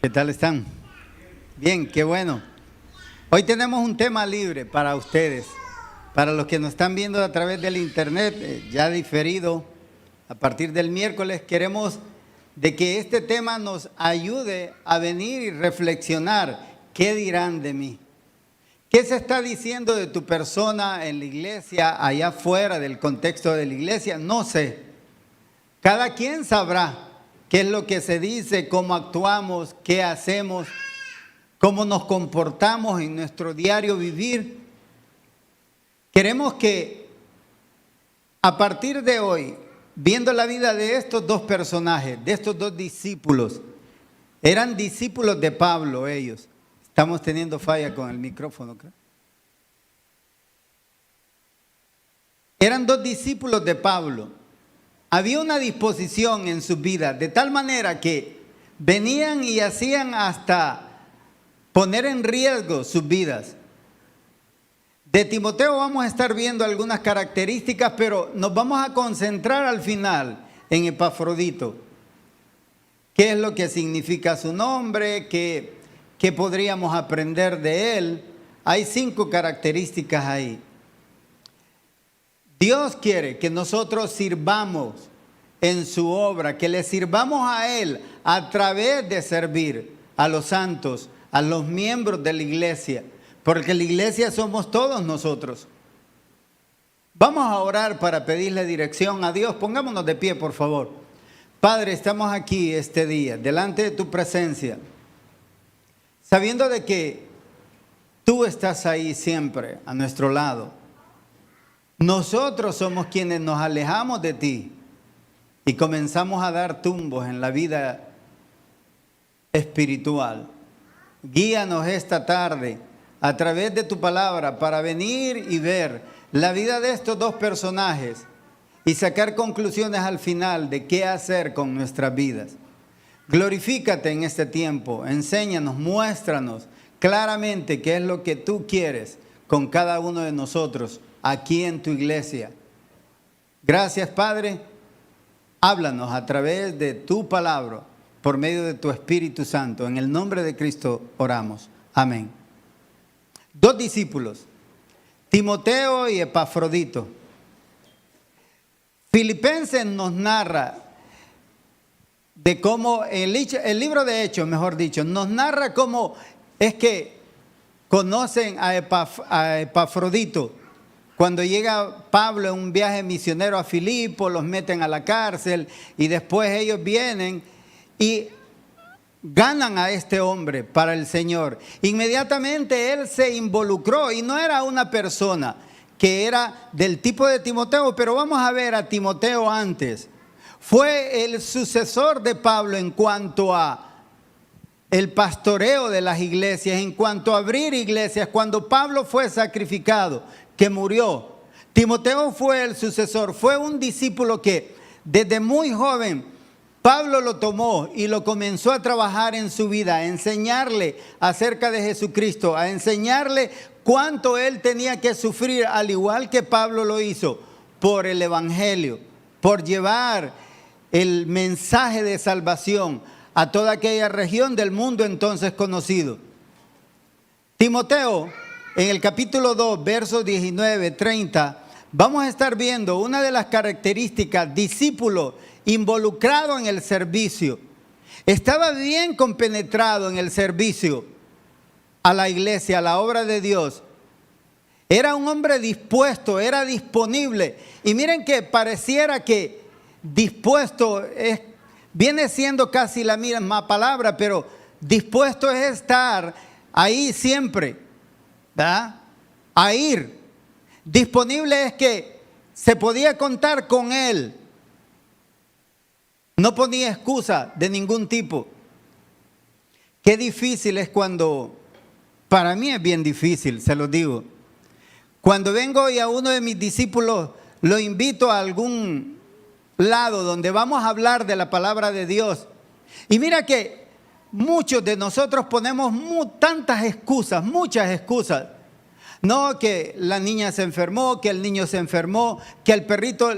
¿Qué tal están? Bien, qué bueno. Hoy tenemos un tema libre para ustedes, para los que nos están viendo a través del internet, ya diferido, a partir del miércoles. Queremos de que este tema nos ayude a venir y reflexionar. ¿Qué dirán de mí? ¿Qué se está diciendo de tu persona en la iglesia, allá fuera del contexto de la iglesia? No sé. Cada quien sabrá qué es lo que se dice, cómo actuamos, qué hacemos, cómo nos comportamos en nuestro diario vivir. Queremos que a partir de hoy, viendo la vida de estos dos personajes, de estos dos discípulos, eran discípulos de Pablo ellos. Estamos teniendo falla con el micrófono, creo. Eran dos discípulos de Pablo. Había una disposición en sus vidas, de tal manera que venían y hacían hasta poner en riesgo sus vidas. De Timoteo vamos a estar viendo algunas características, pero nos vamos a concentrar al final en Epafrodito. ¿Qué es lo que significa su nombre? ¿Qué podríamos aprender de él? Hay 5 características ahí. Dios quiere que nosotros sirvamos en su obra, que le sirvamos a Él a través de servir a los santos, a los miembros de la iglesia, porque la iglesia somos todos nosotros. Vamos a orar para pedirle dirección a Dios. Pongámonos de pie, por favor. Padre, estamos aquí este día, delante de tu presencia, sabiendo de que tú estás ahí siempre a nuestro lado. Nosotros somos quienes nos alejamos de ti y comenzamos a dar tumbos en la vida espiritual. Guíanos esta tarde a través de tu palabra para venir y ver la vida de estos dos personajes y sacar conclusiones al final de qué hacer con nuestras vidas. Glorifícate en este tiempo, enséñanos, muéstranos claramente qué es lo que tú quieres con cada uno de nosotros aquí en tu iglesia. Gracias, Padre. Háblanos a través de tu palabra, por medio de tu Espíritu Santo. En el nombre de Cristo oramos. Amén. 2 discípulos, Timoteo y Epafrodito. Filipenses nos narra de cómo, el libro de Hechos, mejor dicho, nos narra cómo es que conocen a Epafrodito. Cuando llega Pablo en un viaje misionero a Filipo, los meten a la cárcel y después ellos vienen y ganan a este hombre para el Señor. Inmediatamente él se involucró y no era una persona que era del tipo de Timoteo, pero vamos a ver a Timoteo antes. Fue el sucesor de Pablo en cuanto a el pastoreo de las iglesias, en cuanto a abrir iglesias. Cuando Pablo fue sacrificado, que murió, Timoteo fue el sucesor, fue un discípulo que desde muy joven Pablo lo tomó y lo comenzó a trabajar en su vida, a enseñarle acerca de Jesucristo, a enseñarle cuánto él tenía que sufrir, al igual que Pablo lo hizo, por el evangelio, por llevar el mensaje de salvación a toda aquella región del mundo entonces conocido. Timoteo, en el capítulo 2, versos 19, 30, vamos a estar viendo una de las características: discípulo involucrado en el servicio. Estaba bien compenetrado en el servicio a la iglesia, a la obra de Dios. Era un hombre dispuesto, era disponible. Y miren que pareciera que dispuesto viene siendo casi la misma palabra, pero dispuesto es estar ahí siempre, ¿verdad? A ir. Disponible es que se podía contar con él. No ponía excusa de ningún tipo. Qué difícil es cuando, para mí es bien difícil, se lo digo. Cuando vengo y a uno de mis discípulos lo invito a algún lado donde vamos a hablar de la palabra de Dios. Y mira que muchos de nosotros ponemos tantas excusas, muchas excusas. No, que la niña se enfermó, que el niño se enfermó, que el perrito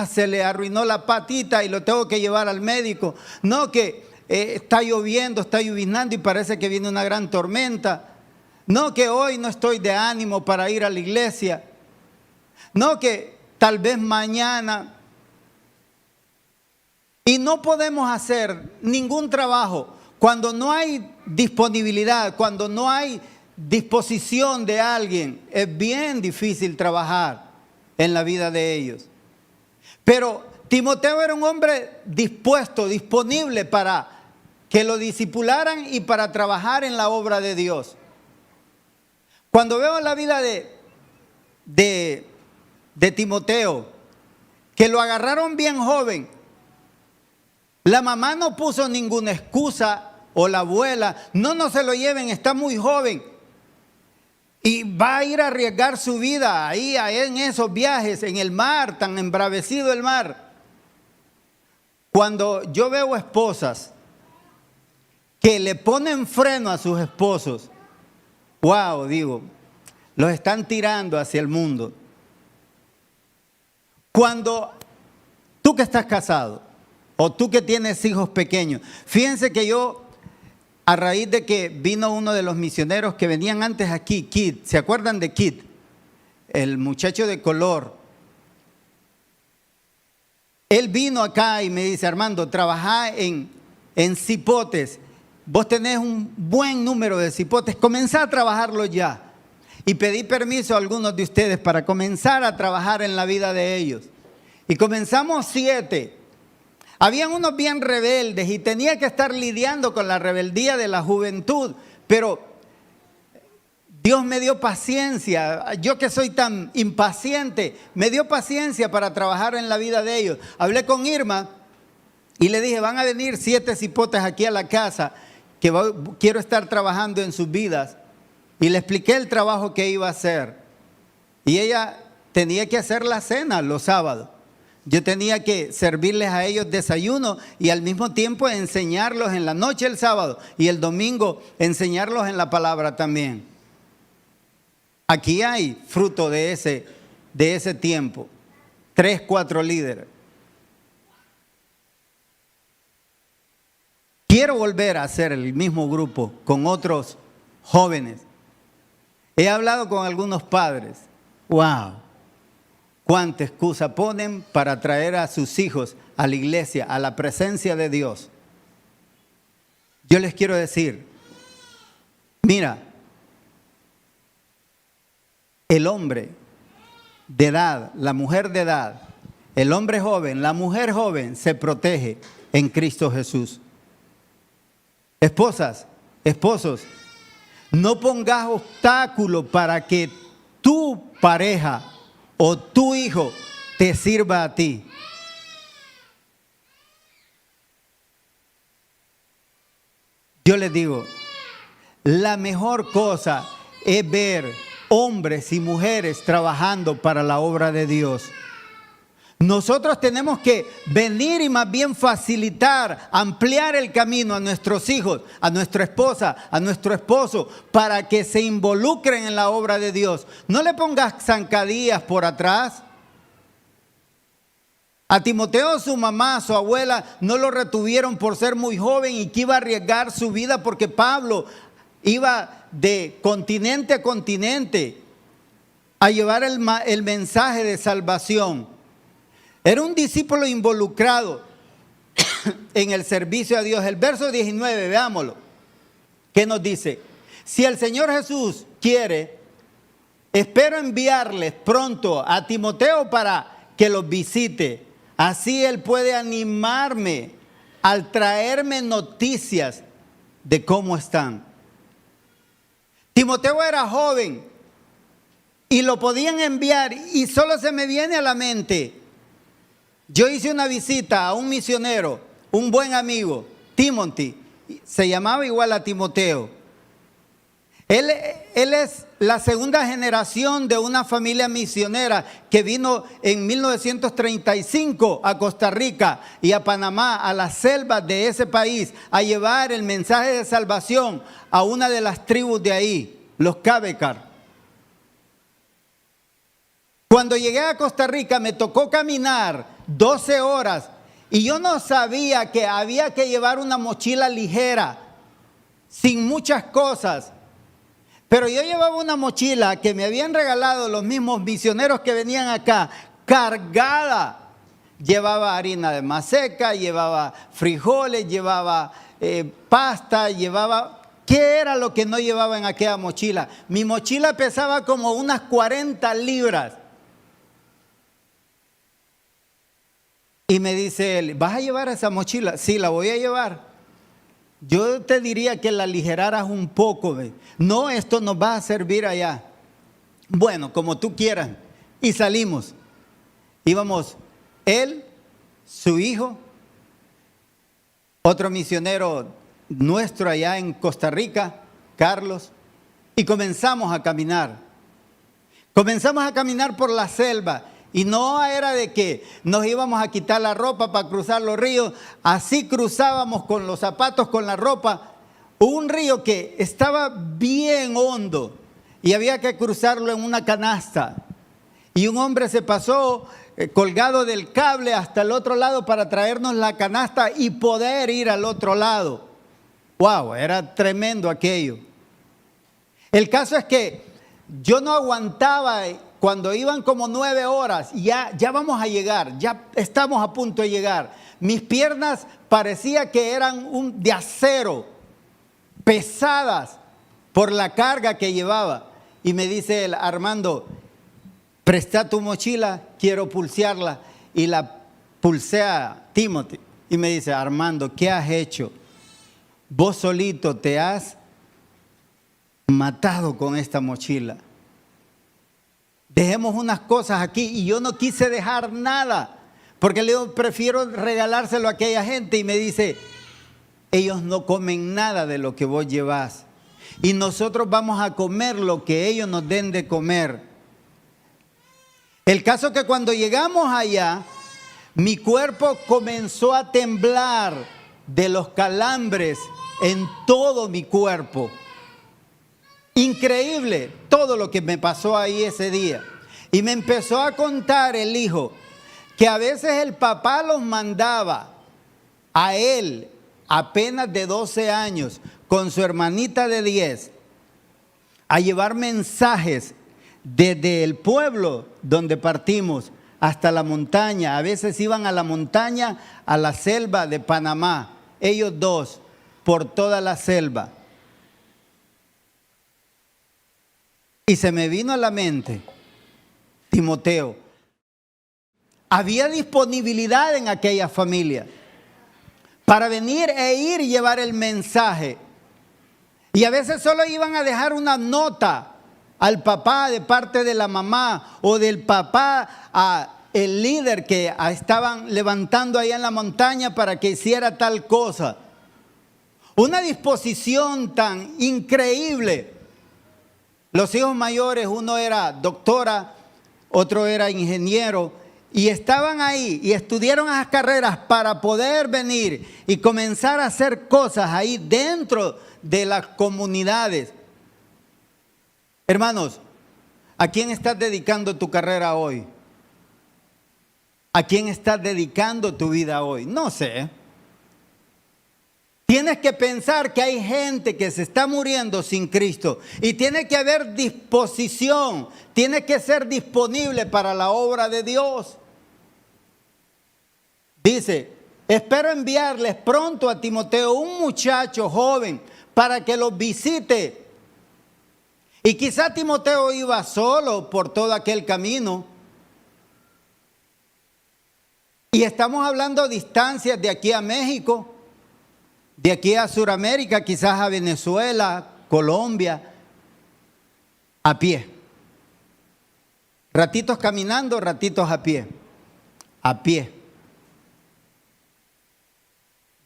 se le arruinó la patita y lo tengo que llevar al médico. No, que está lloviendo, está lloviznando y parece que viene una gran tormenta. No, que hoy no estoy de ánimo para ir a la iglesia. No, que tal vez mañana. Y no podemos hacer ningún trabajo cuando no hay disponibilidad, cuando no hay disposición de alguien. Es bien difícil trabajar en la vida de ellos. Pero Timoteo era un hombre dispuesto, disponible para que lo discipularan y para trabajar en la obra de Dios. Cuando veo la vida de Timoteo, que lo agarraron bien joven, la mamá no puso ninguna excusa, o la abuela, no se lo lleven, está muy joven. Y va a ir a arriesgar su vida ahí en esos viajes, en el mar, tan embravecido el mar. Cuando yo veo esposas que le ponen freno a sus esposos, wow, digo, los están tirando hacia el mundo. Cuando tú que estás casado o tú que tienes hijos pequeños, fíjense que yo, a raíz de que vino uno de los misioneros que venían antes aquí, Kid, ¿se acuerdan de Kid? El muchacho de color. Él vino acá y me dice, Armando, trabajá en cipotes. Vos tenés un buen número de cipotes, comenzá a trabajarlo ya. Y pedí permiso a algunos de ustedes para comenzar a trabajar en la vida de ellos. Y comenzamos 7. Habían unos bien rebeldes y tenía que estar lidiando con la rebeldía de la juventud. Pero Dios me dio paciencia. Yo que soy tan impaciente, me dio paciencia para trabajar en la vida de ellos. Hablé con Irma y le dije, van a venir 7 cipotes aquí a la casa que quiero estar trabajando en sus vidas. Y le expliqué el trabajo que iba a hacer. Y ella tenía que hacer la cena los sábados. Yo tenía que servirles a ellos desayuno y al mismo tiempo enseñarlos en la noche el sábado y el domingo enseñarlos en la palabra también. Aquí hay fruto de ese tiempo. 3, 4 líderes. Quiero volver a hacer el mismo grupo con otros jóvenes. He hablado con algunos padres. ¡Wow! ¿Cuánta excusa ponen para traer a sus hijos a la iglesia, a la presencia de Dios? Yo les quiero decir, mira, el hombre de edad, la mujer de edad, el hombre joven, la mujer joven se protege en Cristo Jesús. Esposas, esposos, no pongas obstáculo para que tu pareja o tu hijo te sirva a ti. Yo les digo, la mejor cosa es ver hombres y mujeres trabajando para la obra de Dios. Nosotros tenemos que venir y más bien facilitar, ampliar el camino a nuestros hijos, a nuestra esposa, a nuestro esposo, para que se involucren en la obra de Dios. No le pongas zancadillas por atrás. A Timoteo, su mamá, su abuela, no lo retuvieron por ser muy joven y que iba a arriesgar su vida porque Pablo iba de continente a continente a llevar el mensaje de salvación. Era un discípulo involucrado en el servicio a Dios. El verso 19, veámoslo. ¿Qué nos dice? Si el Señor Jesús quiere, espero enviarles pronto a Timoteo para que los visite. Así él puede animarme al traerme noticias de cómo están. Timoteo era joven y lo podían enviar y solo se me viene a la mente. Yo hice una visita a un misionero, un buen amigo, Timothy, se llamaba igual a Timoteo. Él es la segunda generación de una familia misionera que vino en 1935 a Costa Rica y a Panamá, a las selvas de ese país, a llevar el mensaje de salvación a una de las tribus de ahí, los Cabecar. Cuando llegué a Costa Rica me tocó caminar 12 horas Y yo no sabía que había que llevar una mochila ligera, sin muchas cosas. Pero yo llevaba una mochila que me habían regalado los mismos misioneros que venían acá, cargada. Llevaba harina de maseca, llevaba frijoles, llevaba pasta, llevaba... ¿Qué era lo que no llevaba en aquella mochila? Mi mochila pesaba como unas 40 libras. Y me dice él, ¿vas a llevar esa mochila? Sí, la voy a llevar. Yo te diría que la aligeraras un poco. No, esto nos va a servir allá. Bueno, como tú quieras. Y salimos. Íbamos él, su hijo, otro misionero nuestro allá en Costa Rica, Carlos, y comenzamos a caminar. Comenzamos a caminar por la selva. Y no era de que nos íbamos a quitar la ropa para cruzar los ríos. Así cruzábamos con los zapatos, con la ropa. Un río que estaba bien hondo y había que cruzarlo en una canasta. Y un hombre se pasó colgado del cable hasta el otro lado para traernos la canasta y poder ir al otro lado. ¡Wow! Era tremendo aquello. El caso es que yo no aguantaba. Cuando iban como 9 horas, ya vamos a llegar, ya estamos a punto de llegar. Mis piernas parecía que eran de acero, pesadas por la carga que llevaba. Y me dice él, Armando, presta tu mochila, quiero pulsearla. Y la pulsé a Timothy. Y me dice, Armando, ¿qué has hecho? Vos solito te has matado con esta mochila. Dejemos unas cosas aquí. Y yo no quise dejar nada, porque le digo, prefiero regalárselo a aquella gente. Y me dice, ellos no comen nada de lo que vos llevas. Y nosotros vamos a comer lo que ellos nos den de comer. El caso es que cuando llegamos allá, mi cuerpo comenzó a temblar de los calambres en todo mi cuerpo. Increíble todo lo que me pasó ahí ese día. Y me empezó a contar el hijo que a veces el papá los mandaba a él, apenas de 12 años, con su hermanita de 10, a llevar mensajes desde el pueblo donde partimos hasta la montaña. A veces iban a la montaña, a la selva de Panamá, ellos dos, por toda la selva. Y se me vino a la mente, Timoteo, había disponibilidad en aquella familia para venir e ir y llevar el mensaje. Y a veces solo iban a dejar una nota al papá de parte de la mamá o del papá al líder que estaban levantando ahí en la montaña para que hiciera tal cosa. Una disposición tan increíble. Los hijos mayores, uno era doctora, otro era ingeniero, y estaban ahí y estudiaron esas carreras para poder venir y comenzar a hacer cosas ahí dentro de las comunidades. Hermanos, ¿a quién estás dedicando tu carrera hoy? ¿A quién estás dedicando tu vida hoy? No sé. Tienes que pensar que hay gente que se está muriendo sin Cristo y tiene que haber disposición, tiene que ser disponible para la obra de Dios. Dice, espero enviarles pronto a Timoteo, un muchacho joven, para que los visite. Y quizá Timoteo iba solo por todo aquel camino. Y estamos hablando de distancias de aquí a México. De aquí a Sudamérica, quizás a Venezuela, Colombia, a pie. Ratitos caminando, ratitos a pie. A pie.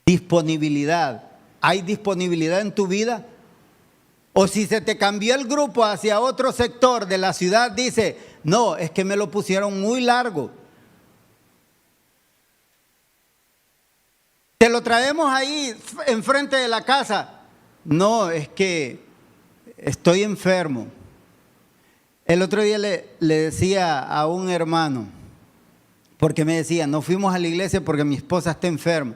Disponibilidad. ¿Hay disponibilidad en tu vida? O si se te cambió el grupo hacia otro sector de la ciudad, dice, no, es que me lo pusieron muy largo. Te lo traemos ahí enfrente de la casa. No, es que estoy enfermo. El otro día le decía a un hermano porque me decía, no fuimos a la iglesia porque mi esposa está enferma.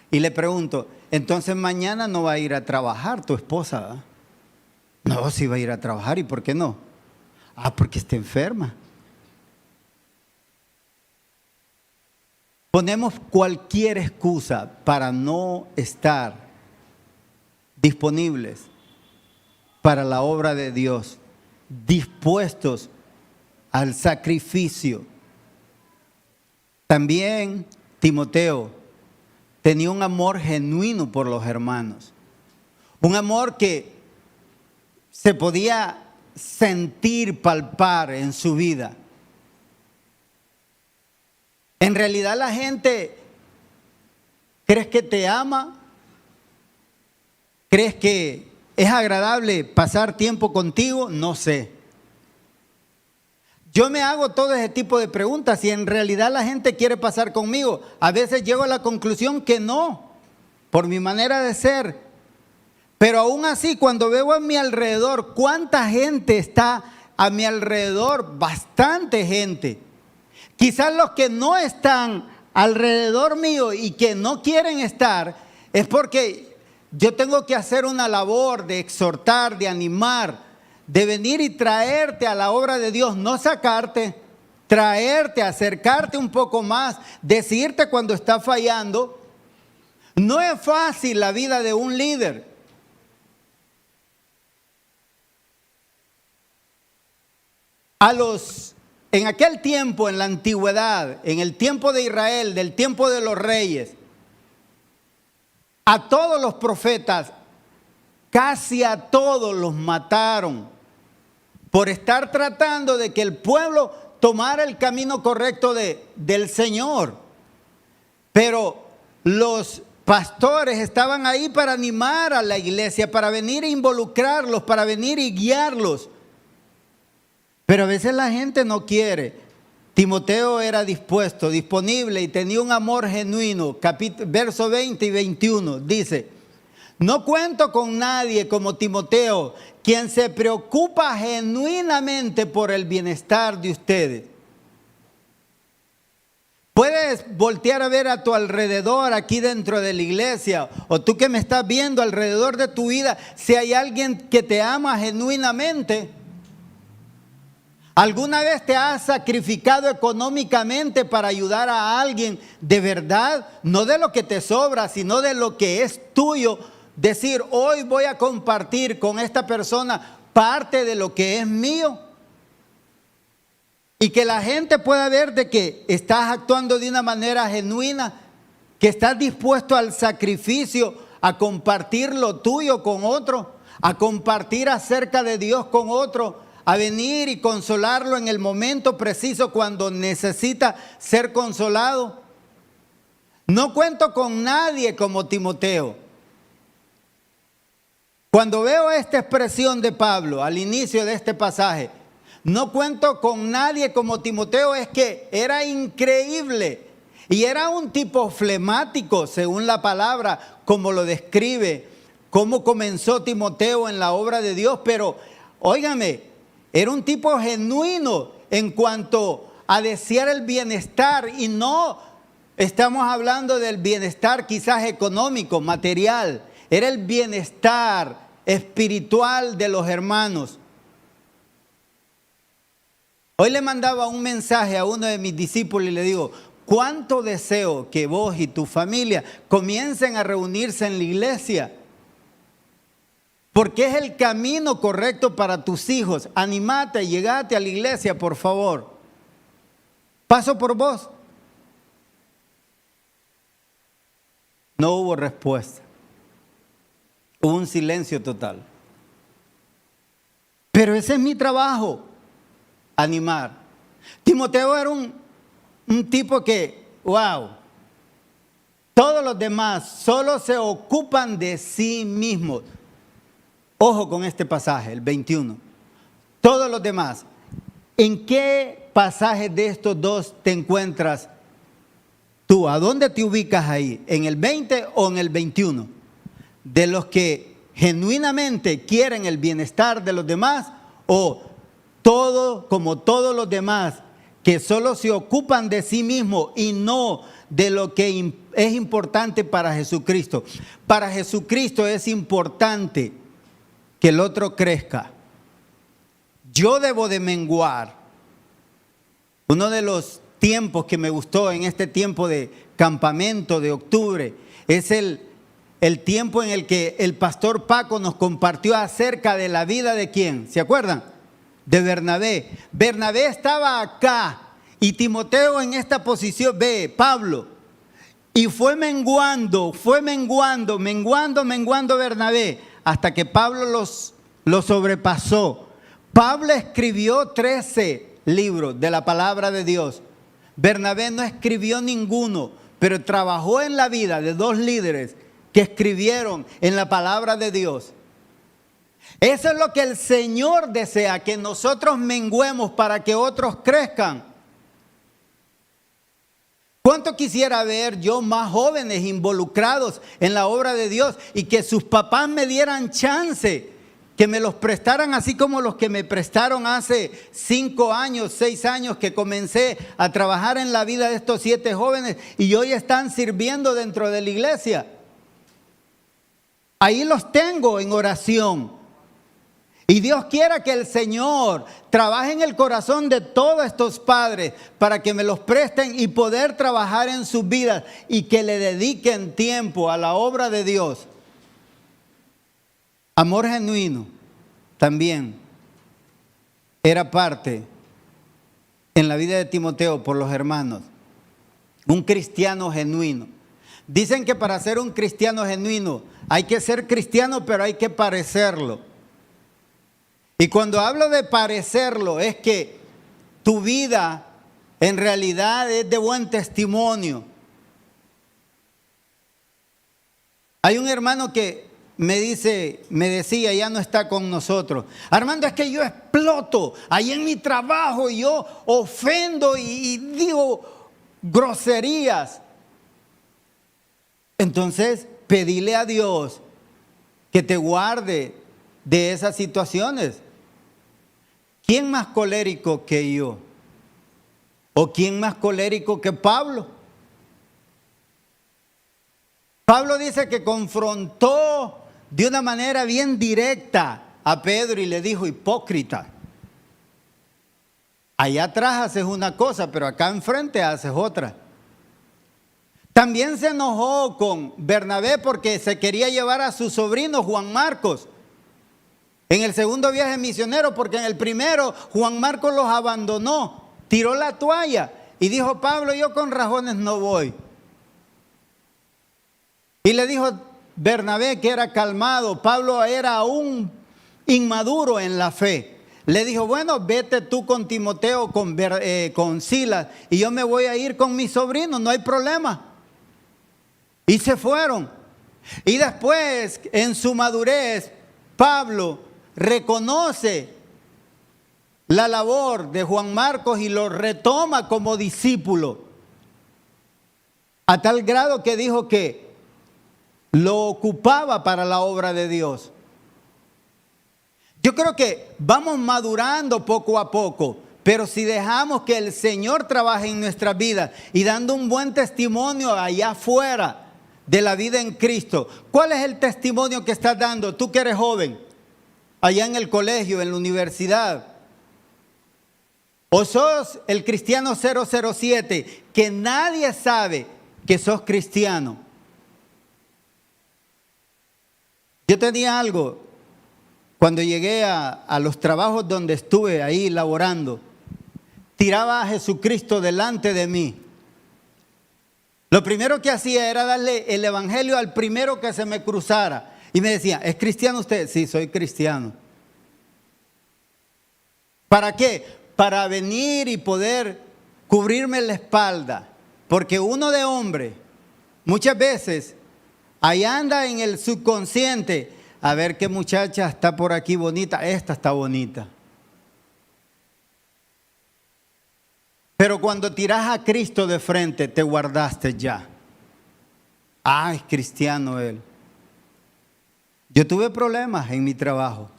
Y le pregunto, entonces mañana no va a ir a trabajar tu esposa, ¿verdad? No, sí va a ir a trabajar. ¿Y por qué no? Ah, porque está enferma. Ponemos cualquier excusa para no estar disponibles para la obra de Dios, dispuestos al sacrificio. También Timoteo tenía un amor genuino por los hermanos, un amor que se podía sentir, palpar en su vida. En realidad la gente, ¿crees que te ama? ¿Crees que es agradable pasar tiempo contigo? No sé. Yo me hago todo ese tipo de preguntas y en realidad la gente quiere pasar conmigo. A veces llego a la conclusión que no, por mi manera de ser. Pero aún así, cuando veo a mi alrededor, ¿cuánta gente está a mi alrededor? Bastante gente. Quizás los que no están alrededor mío y que no quieren estar, es porque yo tengo que hacer una labor de exhortar, de animar, de venir y traerte a la obra de Dios, no sacarte, traerte, acercarte un poco más, decirte cuando está fallando. No es fácil la vida de un líder. En aquel tiempo, en la antigüedad, en el tiempo de Israel, del tiempo de los reyes, a todos los profetas, casi a todos los mataron por estar tratando de que el pueblo tomara el camino correcto del Señor. Pero los pastores estaban ahí para animar a la iglesia, para venir a involucrarlos, para venir y guiarlos. Pero a veces la gente no quiere. Timoteo era dispuesto, disponible y tenía un amor genuino. Verso 20 y 21 dice, no cuento con nadie como Timoteo, quien se preocupa genuinamente por el bienestar de ustedes. Puedes voltear a ver a tu alrededor aquí dentro de la iglesia, o tú que me estás viendo alrededor de tu vida, si hay alguien que te ama genuinamente. ¿Alguna vez te has sacrificado económicamente para ayudar a alguien de verdad? No de lo que te sobra, sino de lo que es tuyo. Decir, hoy voy a compartir con esta persona parte de lo que es mío. Y que la gente pueda ver de que estás actuando de una manera genuina, que estás dispuesto al sacrificio, a compartir lo tuyo con otro, a compartir acerca de Dios con otro, a venir y consolarlo en el momento preciso cuando necesita ser consolado. No cuento con nadie como Timoteo. Cuando veo esta expresión de Pablo al inicio de este pasaje, no cuento con nadie como Timoteo, es que era increíble. Y era un tipo flemático, según la palabra, como lo describe, cómo comenzó Timoteo en la obra de Dios. Pero, óigame, era un tipo genuino en cuanto a desear el bienestar, y no estamos hablando del bienestar quizás económico, material. Era el bienestar espiritual de los hermanos. Hoy le mandaba un mensaje a uno de mis discípulos y le digo, ¿cuánto deseo que vos y tu familia comiencen a reunirse en la iglesia? Porque es el camino correcto para tus hijos. Animate, llegate a la iglesia, por favor. Paso por vos. No hubo respuesta. Hubo un silencio total. Pero ese es mi trabajo, animar. Timoteo era un tipo que, wow, todos los demás solo se ocupan de sí mismos. Ojo con este pasaje, el 21. Todos los demás. ¿En qué pasaje de estos dos te encuentras tú? ¿A dónde te ubicas ahí? ¿En el 20 o en el 21? ¿De los que genuinamente quieren el bienestar de los demás, o todo, como todos los demás, que solo se ocupan de sí mismos y no de lo que es importante para Jesucristo. Para Jesucristo es importante que el otro crezca. Yo debo de menguar. Uno de los tiempos que me gustó en este tiempo de campamento de octubre es el tiempo en el que el pastor Paco nos compartió acerca de la vida de ¿quién? ¿Se acuerdan? De Bernabé. Bernabé estaba acá y Timoteo en esta posición, Pablo. Y fue menguando Bernabé hasta que Pablo lo sobrepasó. Pablo escribió 13 libros de la palabra de Dios. Bernabé no escribió ninguno, pero trabajó en la vida de 2 líderes que escribieron en la palabra de Dios. Eso es lo que el Señor desea, que nosotros menguemos para que otros crezcan. ¿Cuánto quisiera ver yo más jóvenes involucrados en la obra de Dios y que sus papás me dieran chance, que me los prestaran así como los que me prestaron hace 5 años, 6 años que comencé a trabajar en la vida de estos 7 jóvenes y hoy están sirviendo dentro de la iglesia? Ahí los tengo en oración. Y Dios quiera que el Señor trabaje en el corazón de todos estos padres para que me los presten y poder trabajar en sus vidas y que le dediquen tiempo a la obra de Dios. Amor genuino también era parte en la vida de Timoteo por los hermanos. Un cristiano genuino. Dicen que para ser un cristiano genuino hay que ser cristiano, pero hay que parecerlo. Y cuando hablo de parecerlo es que tu vida en realidad es de buen testimonio. Hay un hermano que me decía, ya no está con nosotros: Armando, es que yo exploto ahí en mi trabajo, y yo ofendo y digo groserías. Entonces, pedile a Dios que te guarde de esas situaciones. ¿Quién más colérico que yo? ¿O quién más colérico que Pablo? Pablo dice que confrontó de una manera bien directa a Pedro y le dijo: hipócrita. Allá atrás haces una cosa, pero acá enfrente haces otra. También se enojó con Bernabé porque se quería llevar a su sobrino Juan Marcos en el segundo viaje misionero, porque en el primero Juan Marcos los abandonó, tiró la toalla y dijo: Pablo, yo con razones no voy. Y le dijo Bernabé, que era calmado, Pablo era aún inmaduro en la fe. Le dijo: bueno, vete tú con Timoteo, con Silas, y yo me voy a ir con mi sobrino, no hay problema. Y se fueron. Y después, en su madurez, Pablo reconoce la labor de Juan Marcos y lo retoma como discípulo, a tal grado que dijo que lo ocupaba para la obra de Dios. Yo creo que vamos madurando poco a poco, pero si dejamos que el Señor trabaje en nuestras vidas y dando un buen testimonio allá afuera de la vida en Cristo. ¿Cuál es el testimonio que estás dando? Tú que eres joven, allá en el colegio, en la universidad. O sos el cristiano 007, que nadie sabe que sos cristiano. Yo tenía algo, cuando llegué a los trabajos donde estuve ahí laborando, tiraba a Jesucristo delante de mí. Lo primero que hacía era darle el evangelio al primero que se me cruzara. Y me decía: ¿es cristiano usted? Sí, soy cristiano. ¿Para qué? Para venir y poder cubrirme la espalda. Porque uno de hombre, muchas veces, ahí anda en el subconsciente: a ver qué muchacha está por aquí bonita, esta está bonita. Pero cuando tiras a Cristo de frente, te guardaste ya. Ah, es cristiano él. Yo tuve problemas en mi trabajo.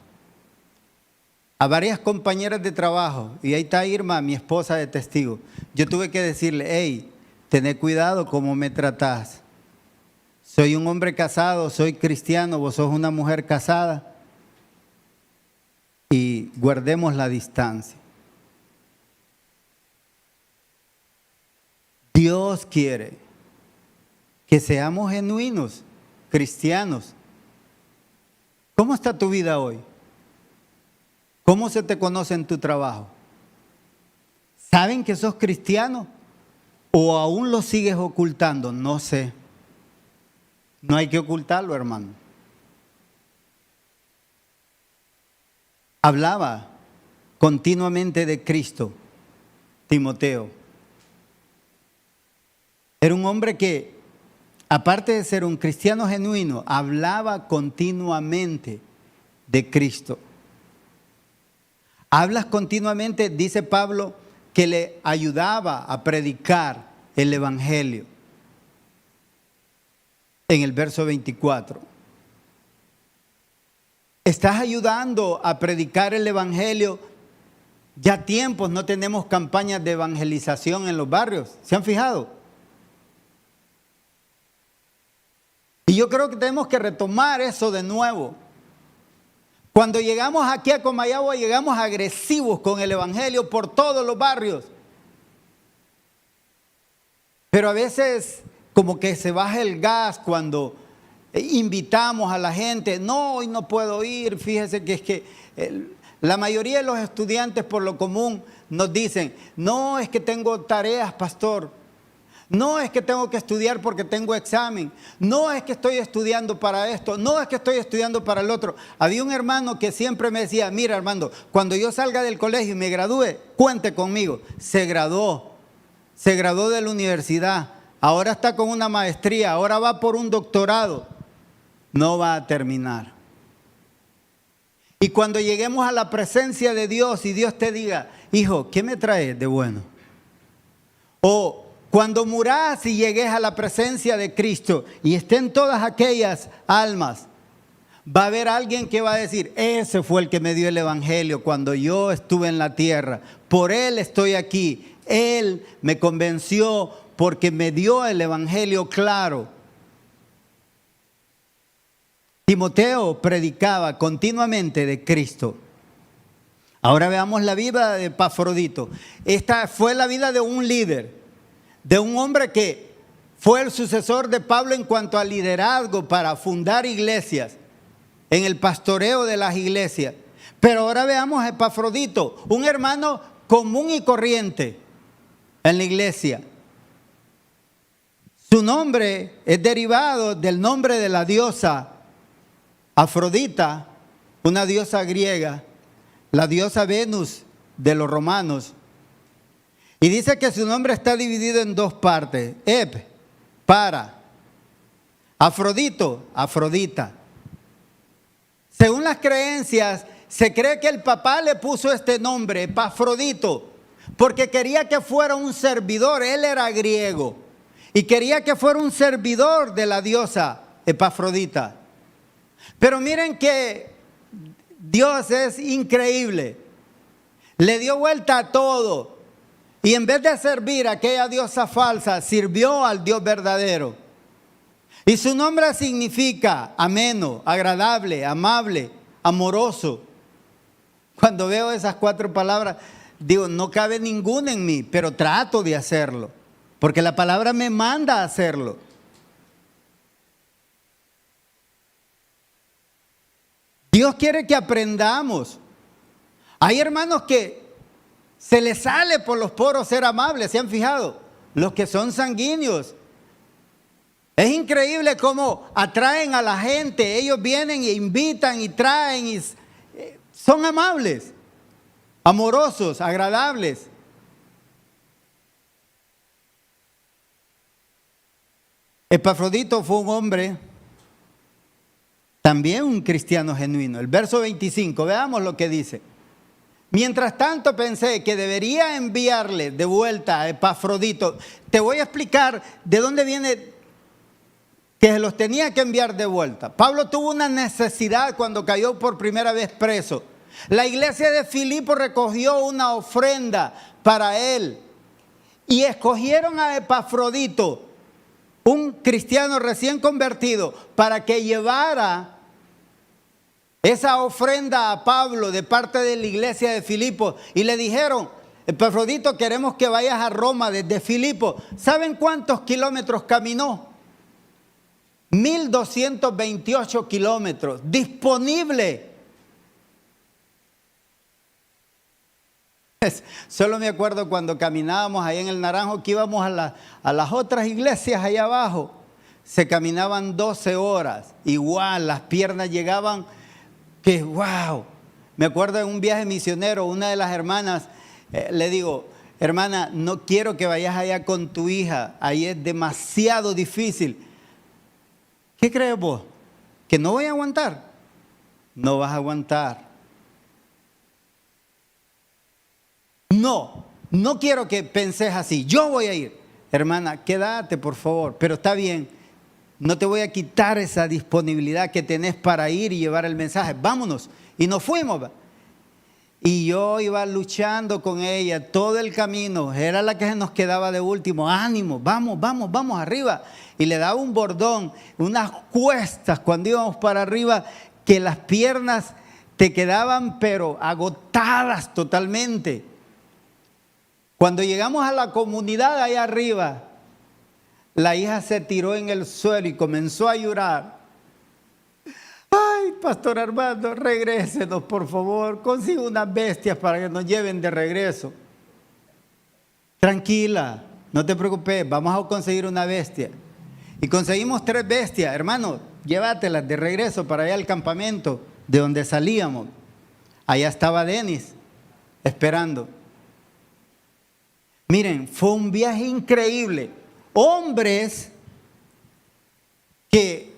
a varias compañeras de trabajo, y ahí está Irma, mi esposa de testigo. Yo tuve que decirle, hey, tené cuidado cómo me tratás. Soy un hombre casado, soy cristiano, vos sos una mujer casada. Y guardemos la distancia. Dios quiere que seamos genuinos, cristianos. ¿Cómo está tu vida hoy? ¿Cómo se te conoce en tu trabajo? ¿Saben que sos cristiano? ¿O aún lo sigues ocultando? No sé. No hay que ocultarlo, hermano. Hablaba continuamente de Cristo, Timoteo. Era un hombre que, aparte de ser un cristiano genuino, hablaba continuamente de Cristo. Hablas continuamente, dice Pablo, que le ayudaba a predicar el Evangelio. En el verso 24. ¿Estás ayudando a predicar el Evangelio? Ya tiempos no tenemos campañas de evangelización en los barrios. ¿Se han fijado? Y yo creo que tenemos que retomar eso de nuevo. Cuando llegamos aquí a Comayagua, llegamos agresivos con el Evangelio por todos los barrios. Pero a veces como que se baja el gas cuando invitamos a la gente. No, hoy no puedo ir. Fíjese que es que la mayoría de los estudiantes por lo común nos dicen, no, es que tengo tareas, pastor. No, es que tengo que estudiar porque tengo examen. No, es que estoy estudiando para esto. No, es que estoy estudiando para el otro. Había un hermano que siempre me decía, mira, Armando, cuando yo salga del colegio y me gradúe, cuente conmigo. Se graduó de la universidad. Ahora está con una maestría, ahora va por un doctorado. No va a terminar. Y cuando lleguemos a la presencia de Dios y Dios te diga, hijo, ¿qué me traes de bueno? O cuando murás y llegues a la presencia de Cristo y estén todas aquellas almas, va a haber alguien que va a decir, ese fue el que me dio el Evangelio cuando yo estuve en la tierra. Por él estoy aquí. Él me convenció porque me dio el Evangelio claro. Timoteo predicaba continuamente de Cristo. Ahora veamos la vida de Epafrodito. Esta fue la vida de un líder, de un hombre que fue el sucesor de Pablo en cuanto al liderazgo para fundar iglesias, en el pastoreo de las iglesias. Pero ahora veamos a Epafrodito, un hermano común y corriente en la iglesia. Su nombre es derivado del nombre de la diosa Afrodita, una diosa griega, la diosa Venus de los romanos. Y dice que su nombre está dividido en dos partes. Ep, para. Afrodito, Afrodita. Según las creencias, se cree que el papá le puso este nombre, Epafrodito, porque quería que fuera un servidor. Él era griego y quería que fuera un servidor de la diosa Epafrodita. Pero miren que Dios es increíble. Le dio vuelta a todo. Y en vez de servir a aquella diosa falsa, sirvió al Dios verdadero. Y su nombre significa ameno, agradable, amable, amoroso. Cuando veo esas 4 palabras, digo, no cabe ninguna en mí, pero trato de hacerlo. Porque la palabra me manda a hacerlo. Dios quiere que aprendamos. Hay hermanos que se les sale por los poros ser amables, ¿se han fijado? Los que son sanguíneos. Es increíble cómo atraen a la gente. Ellos vienen e invitan y traen y son amables, amorosos, agradables. Epafrodito fue un hombre, también un cristiano genuino. El verso 25, veamos lo que dice. Mientras tanto pensé que debería enviarle de vuelta a Epafrodito. Te voy a explicar de dónde viene que se los tenía que enviar de vuelta. Pablo tuvo una necesidad cuando cayó por primera vez preso. La iglesia de Filipo recogió una ofrenda para él y escogieron a Epafrodito, un cristiano recién convertido, para que llevara esa ofrenda a Pablo de parte de la iglesia de Filipo. Y le dijeron: Epafrodito, queremos que vayas a Roma desde Filipo. ¿Saben cuántos kilómetros caminó? 1228 kilómetros, disponible. Solo me acuerdo cuando caminábamos ahí en el Naranjo, que íbamos a las otras iglesias allá abajo. Se caminaban 12 horas, igual las piernas llegaban, que wow. Me acuerdo de un viaje misionero, una de las hermanas, le digo: hermana, no quiero que vayas allá con tu hija, ahí es demasiado difícil. ¿Qué crees vos? ¿Que no voy a aguantar? No vas a aguantar. No quiero que penses así. Yo voy a ir. Hermana, quédate por favor, pero está bien. No te voy a quitar esa disponibilidad que tenés para ir y llevar el mensaje. Vámonos. Y nos fuimos. Y yo iba luchando con ella todo el camino. Era la que nos quedaba de último. Ánimo, vamos arriba. Y le daba un bordón, unas cuestas cuando íbamos para arriba, que las piernas te quedaban pero agotadas totalmente. Cuando llegamos a la comunidad allá arriba, la hija se tiró en el suelo y comenzó a llorar. Ay, Pastor Armando, regrésenos por favor, consiga unas bestias para que nos lleven de regreso. Tranquila, no te preocupes, vamos a conseguir una bestia. Y conseguimos 3 bestias, hermano, llévatelas de regreso para allá al campamento de donde salíamos. Allá estaba Denis esperando. Miren, fue un viaje increíble. Hombres que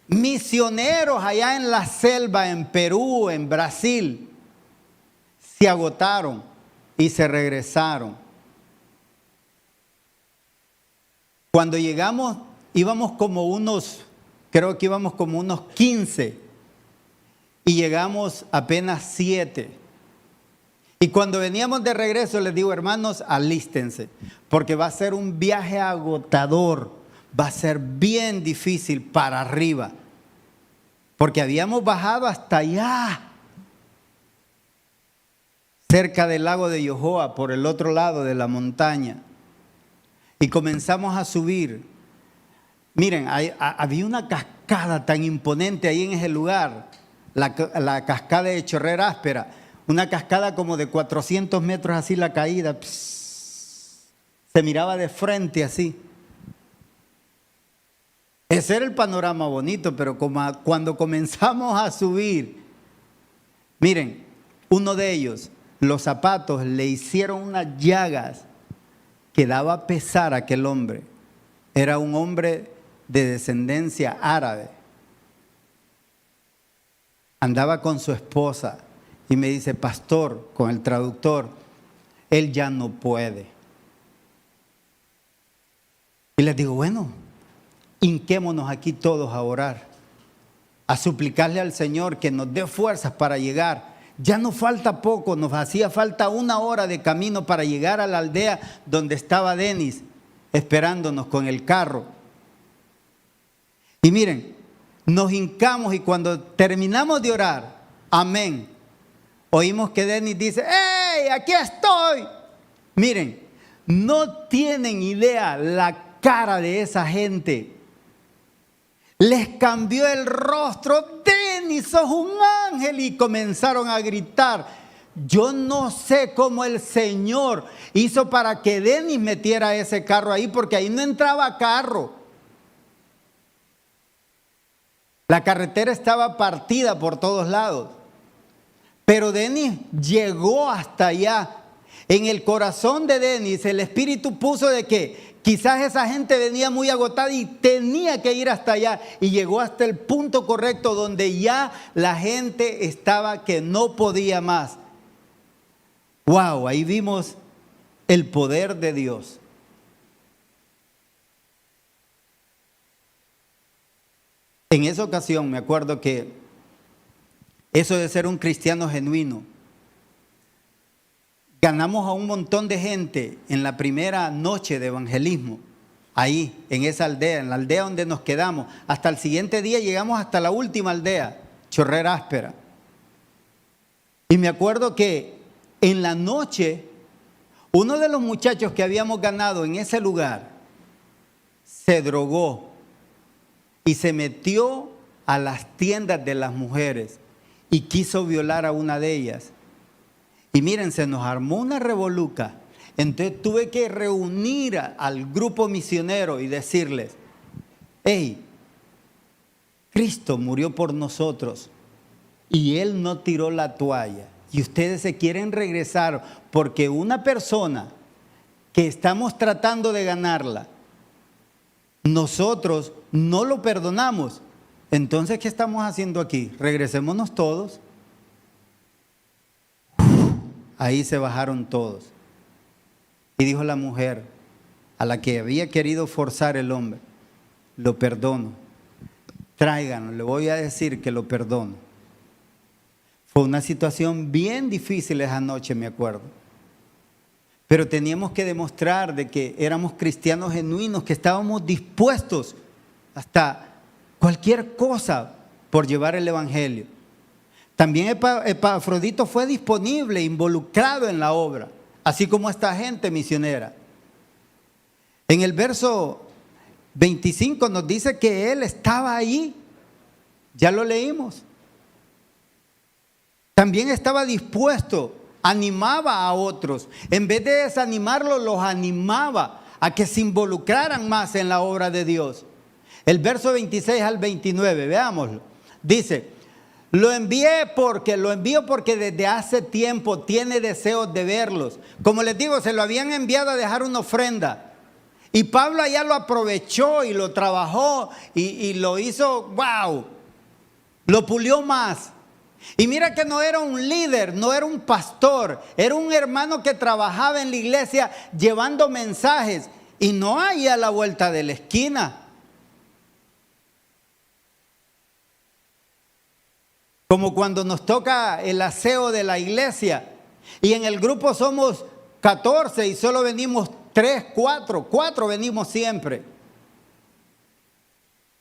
misioneros allá en la selva, en Perú, en Brasil, se agotaron y se regresaron. Cuando llegamos, creo que íbamos como unos 15 y llegamos apenas 7. Y cuando veníamos de regreso les digo: hermanos, alístense, porque va a ser un viaje agotador, va a ser bien difícil para arriba, porque habíamos bajado hasta allá, cerca del lago de Yohoa, por el otro lado de la montaña, y comenzamos a subir. Miren, había una cascada tan imponente ahí en ese lugar, la cascada de Chorrera Áspera. Una cascada como de 400 metros así la caída. Se miraba de frente así. Ese era el panorama bonito, pero cuando comenzamos a subir, miren, uno de ellos, los zapatos le hicieron unas llagas que daba pesar a aquel hombre. Era un hombre de descendencia árabe. Andaba con su esposa. Y me dice: pastor, con el traductor, él ya no puede. Y les digo: bueno, hinquémonos aquí todos a orar, a suplicarle al Señor que nos dé fuerzas para llegar. Ya nos falta poco, nos hacía falta 1 hora de camino para llegar a la aldea donde estaba Denis esperándonos con el carro. Y miren, nos hincamos y cuando terminamos de orar, amén, oímos que Denis dice: ¡hey, aquí estoy! Miren, no tienen idea la cara de esa gente. Les cambió el rostro. Denis, sos un ángel. Y comenzaron a gritar. Yo no sé cómo el Señor hizo para que Denis metiera ese carro ahí, porque ahí no entraba carro. La carretera estaba partida por todos lados. Pero Denis llegó hasta allá. En el corazón de Denis el Espíritu puso de que quizás esa gente venía muy agotada y tenía que ir hasta allá. Y llegó hasta el punto correcto donde ya la gente estaba que no podía más. Wow, ahí vimos el poder de Dios. En esa ocasión me acuerdo que Eso de ser un cristiano genuino. Ganamos a un montón de gente en la primera noche de evangelismo, ahí, en esa aldea, en la aldea donde nos quedamos. Hasta el siguiente día llegamos hasta la última aldea, Chorrera Áspera. Y me acuerdo que en la noche, uno de los muchachos que habíamos ganado en ese lugar se drogó y se metió a las tiendas de las mujeres y quiso violar a una de ellas. Y miren, se nos armó una revoluca. Entonces tuve que reunir al grupo misionero y decirles: hey, Cristo murió por nosotros y Él no tiró la toalla. Y ustedes se quieren regresar porque una persona que estamos tratando de ganarla, nosotros no lo perdonamos. Entonces, ¿qué estamos haciendo aquí? Regresémonos todos. Ahí se bajaron todos. Y dijo la mujer a la que había querido forzar el hombre: lo perdono, tráiganlo, le voy a decir que lo perdono. Fue una situación bien difícil esa noche, me acuerdo. Pero teníamos que demostrar de que éramos cristianos genuinos, que estábamos dispuestos hasta cualquier cosa por llevar el evangelio. También Epafrodito fue disponible, involucrado en la obra, así como esta gente misionera. En el verso 25 nos dice que él estaba ahí, ya lo leímos. También estaba dispuesto, animaba a otros. En vez de desanimarlos, los animaba a que se involucraran más en la obra de Dios. El verso 26 al 29, veámoslo. Dice: lo envío porque desde hace tiempo tiene deseos de verlos. Como les digo, se lo habían enviado a dejar una ofrenda. Y Pablo allá lo aprovechó y lo trabajó y lo hizo, wow, lo pulió más. Y mira que no era un líder, no era un pastor, era un hermano que trabajaba en la iglesia llevando mensajes y no ahí a la vuelta de la esquina. Como cuando nos toca el aseo de la iglesia y en el grupo somos 14 y solo venimos 3, 4 venimos siempre.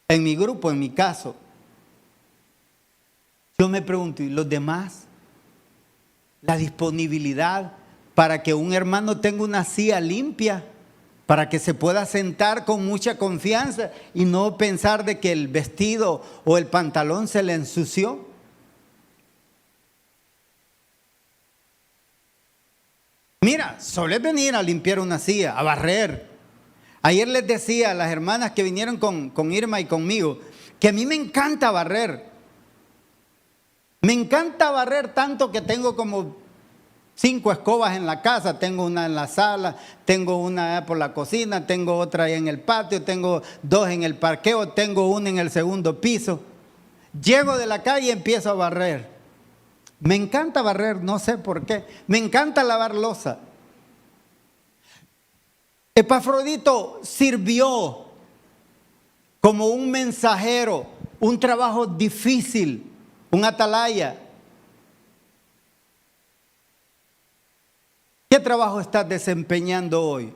En mi grupo, en mi caso. Yo me pregunto, ¿y los demás? La disponibilidad para que un hermano tenga una silla limpia, para que se pueda sentar con mucha confianza y no pensar de que el vestido o el pantalón se le ensució. Mira, solo es venir a limpiar una silla, a barrer. Ayer les decía a las hermanas que vinieron con Irma y conmigo que a mí me encanta barrer. Me encanta barrer tanto que tengo como 5 escobas en la casa. Tengo una en la sala, tengo una por la cocina, tengo otra ahí en el patio, tengo 2 en el parqueo, tengo una en el segundo piso. Llego de la calle y empiezo a barrer. Me encanta barrer, no sé por qué. Me encanta lavar loza. Epafrodito sirvió como un mensajero, un trabajo difícil, un atalaya. ¿Qué trabajo estás desempeñando hoy?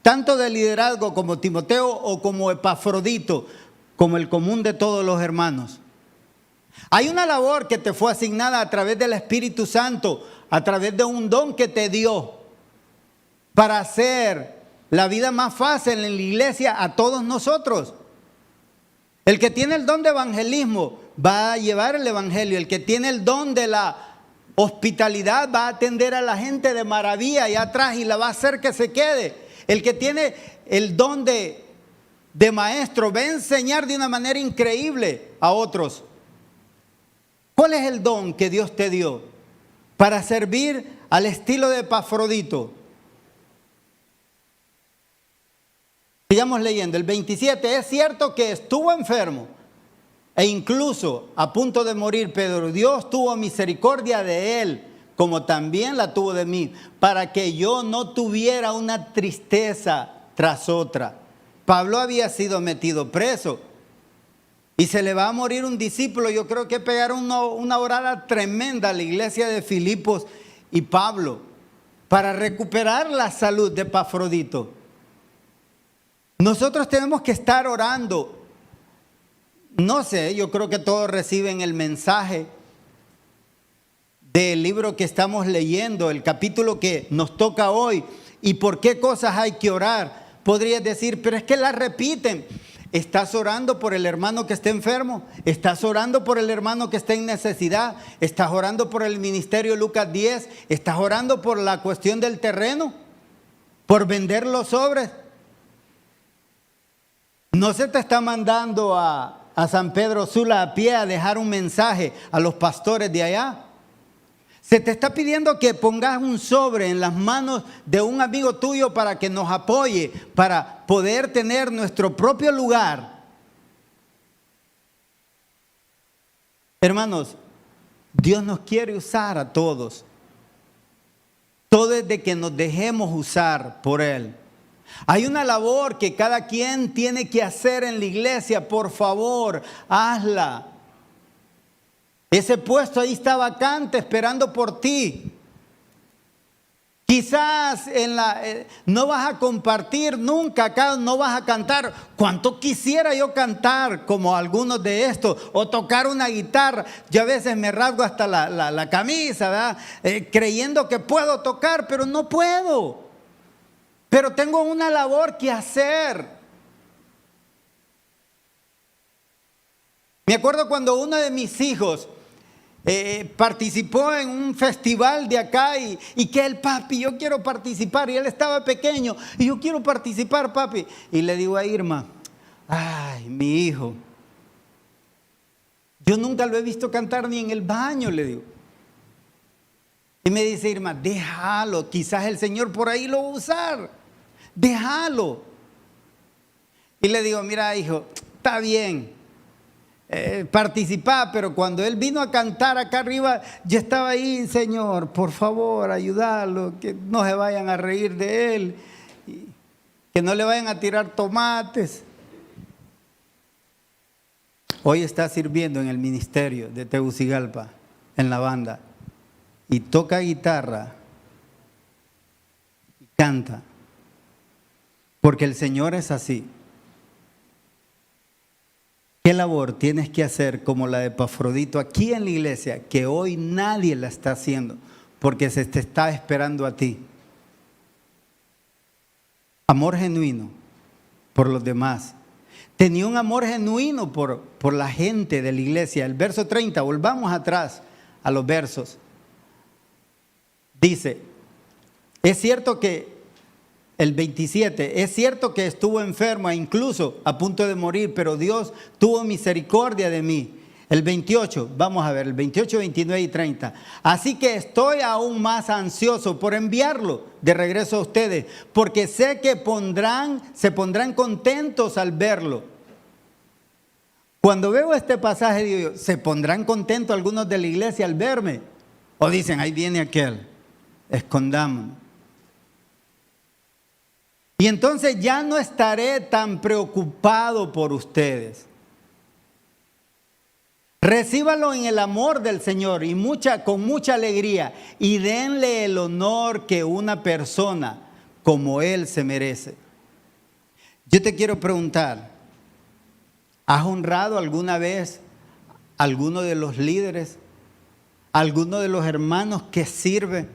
Tanto de liderazgo como Timoteo o como Epafrodito, como el común de todos los hermanos. Hay una labor que te fue asignada a través del Espíritu Santo, a través de un don que te dio para hacer la vida más fácil en la iglesia a todos nosotros. El que tiene el don de evangelismo va a llevar el evangelio. El que tiene el don de la hospitalidad va a atender a la gente de maravilla allá atrás y la va a hacer que se quede. El que tiene el don de maestro va a enseñar de una manera increíble a otros. ¿Cuál es el don que Dios te dio para servir al estilo de Epafrodito? Sigamos leyendo. El 27, es cierto que estuvo enfermo e incluso a punto de morir, pero Dios tuvo misericordia de él, como también la tuvo de mí, para que yo no tuviera una tristeza tras otra. Pablo había sido metido preso. y se le va a morir un discípulo. Yo creo que pegaron una orada tremenda a la iglesia de Filipos y Pablo para recuperar la salud de Epafrodito. Nosotros tenemos que estar orando. No sé, yo creo que todos reciben el mensaje del libro que estamos leyendo, el capítulo que nos toca hoy. ¿Y por qué cosas hay que orar? Podrías decir, pero es que la repiten. ¿Estás orando por el hermano que está enfermo? ¿Estás orando por el hermano que está en necesidad? ¿Estás orando por el ministerio Lucas 10? ¿Estás orando por la cuestión del terreno? ¿Por vender los sobres? ¿No se te está mandando a San Pedro Sula a pie a dejar un mensaje a los pastores de allá? Se te está pidiendo que pongas un sobre en las manos de un amigo tuyo para que nos apoye, para poder tener nuestro propio lugar. Hermanos, Dios nos quiere usar a todos. Todo es de que nos dejemos usar por Él. Hay una labor que cada quien tiene que hacer en la iglesia. Por favor, hazla. Ese puesto ahí está vacante esperando por ti. Quizás no vas a compartir nunca acá, no vas a cantar. ¿Cuánto quisiera yo cantar como algunos de estos? O tocar una guitarra. Yo a veces me rasgo hasta la camisa, ¿verdad? Creyendo que puedo tocar, pero no puedo. Pero tengo una labor que hacer. Me acuerdo cuando uno de mis hijos participó en un festival de acá y que el papi, yo quiero participar, y él estaba pequeño, y yo quiero participar, papi. Y le digo a Irma, ay, mi hijo, yo nunca lo he visto cantar ni en el baño, le digo. Y me dice Irma, déjalo, quizás el Señor por ahí lo va a usar, déjalo. Y le digo, mira hijo, está bien. Participar, pero cuando él vino a cantar acá arriba, yo estaba ahí, Señor, por favor, ayúdalo, que no se vayan a reír de él, que no le vayan a tirar tomates. Hoy está sirviendo en el ministerio de Tegucigalpa, en la banda, y toca guitarra y canta, porque el Señor es así. ¿Qué labor tienes que hacer como la de Epafrodito aquí en la iglesia, que hoy nadie la está haciendo, porque se te está esperando a ti? Amor genuino por los demás. Tenía un amor genuino por la gente de la iglesia. El verso 30, volvamos atrás a los versos. Dice, es cierto que el 27, es cierto que estuvo enfermo e incluso a punto de morir, pero Dios tuvo misericordia de mí. El 28, vamos a ver, el 28, 29 y 30. Así que estoy aún más ansioso por enviarlo de regreso a ustedes, porque sé que se pondrán contentos al verlo. Cuando veo este pasaje, digo yo, ¿se pondrán contentos algunos de la iglesia al verme? O dicen, ahí viene aquel, escondámonos. Y entonces ya no estaré tan preocupado por ustedes. Recíbalo en el amor del Señor y con mucha alegría, y denle el honor que una persona como Él se merece. Yo te quiero preguntar, ¿has honrado alguna vez a alguno de los líderes, a alguno de los hermanos que sirven?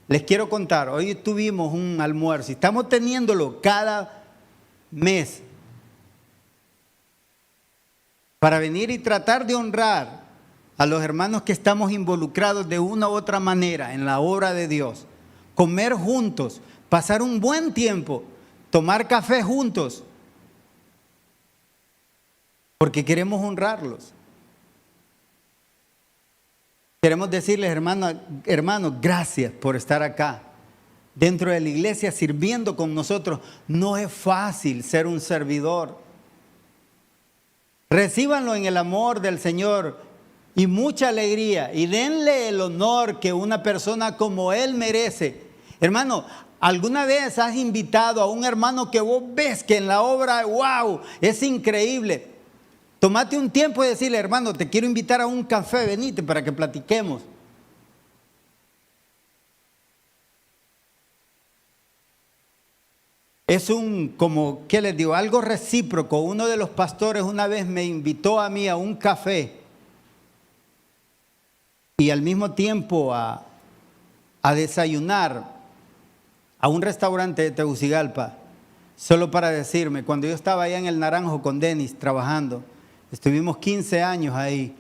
Les quiero contar, hoy tuvimos un almuerzo y estamos teniéndolo cada mes para venir y tratar de honrar a los hermanos que estamos involucrados de una u otra manera en la obra de Dios. Comer juntos, pasar un buen tiempo, tomar café juntos, porque queremos honrarlos. Queremos decirles, hermanos, gracias por estar acá, dentro de la iglesia, sirviendo con nosotros. No es fácil ser un servidor. Recíbanlo en el amor del Señor y mucha alegría, y denle el honor que una persona como Él merece. Hermano, ¿alguna vez has invitado a un hermano que vos ves que en la obra, wow, es increíble? Tómate un tiempo y decirle, hermano, te quiero invitar a un café, venite para que platiquemos. Es como, ¿qué les digo? Algo recíproco. Uno de los pastores una vez me invitó a mí a un café y al mismo tiempo a desayunar a un restaurante de Tegucigalpa, solo para decirme, cuando yo estaba allá en el Naranjo con Denis trabajando, estuvimos 15 años ahí,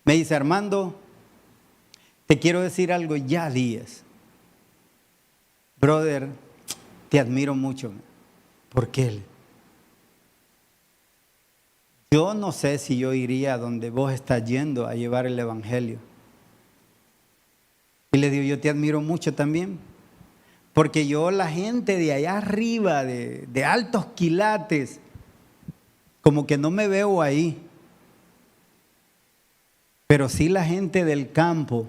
me dice, Armando, te quiero decir algo ya, Díaz. Brother, te admiro mucho. ¿Por qué? Yo no sé si yo iría a donde vos estás yendo a llevar el evangelio. Y le digo, yo te admiro mucho también. Porque yo, la gente de allá arriba, de altos quilates, como que no me veo ahí. Pero sí la gente del campo,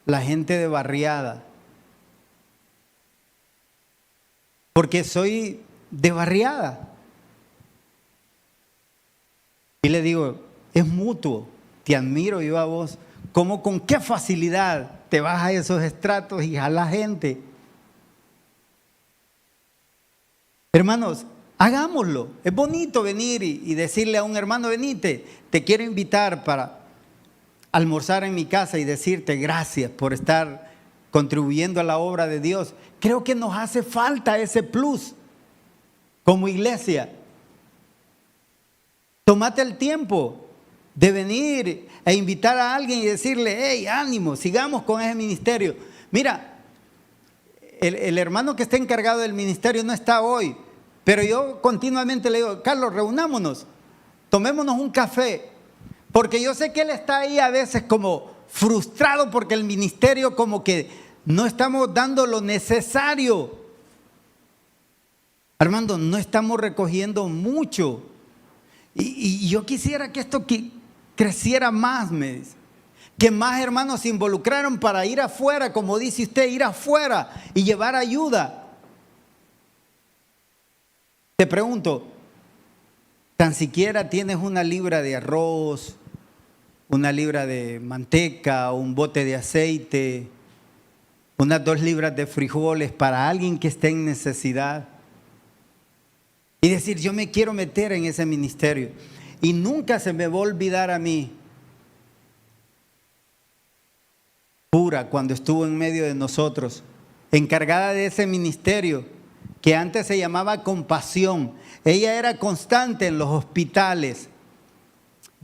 la gente de barriada. Porque soy de barriada. Y le digo, es mutuo, te admiro yo a vos, cómo con qué facilidad te vas a esos estratos y a la gente. Hermanos, hagámoslo. Es bonito venir y decirle a un hermano, venite, te quiero invitar para almorzar en mi casa y decirte gracias por estar contribuyendo a la obra de Dios. Creo que nos hace falta ese plus como iglesia. Tómate el tiempo de venir e invitar a alguien y decirle, hey, ánimo, sigamos con ese ministerio. Mira, el hermano que está encargado del ministerio no está hoy, pero yo continuamente le digo, Carlos, reunámonos, tomémonos un café, porque yo sé que él está ahí a veces como frustrado porque el ministerio como que no estamos dando lo necesario. Armando, no estamos recogiendo mucho. Y yo quisiera que esto creciera más, me dice. Que más hermanos se involucraron para ir afuera, como dice usted, ir afuera y llevar ayuda. Te pregunto, ¿tan siquiera tienes una libra de arroz, una libra de manteca, un bote de aceite, unas 2 libras de frijoles para alguien que esté en necesidad? Y decir, yo me quiero meter en ese ministerio. Y nunca se me va a olvidar a mí, Pura, cuando estuvo en medio de nosotros, encargada de ese ministerio, que antes se llamaba Compasión. Ella era constante en los hospitales,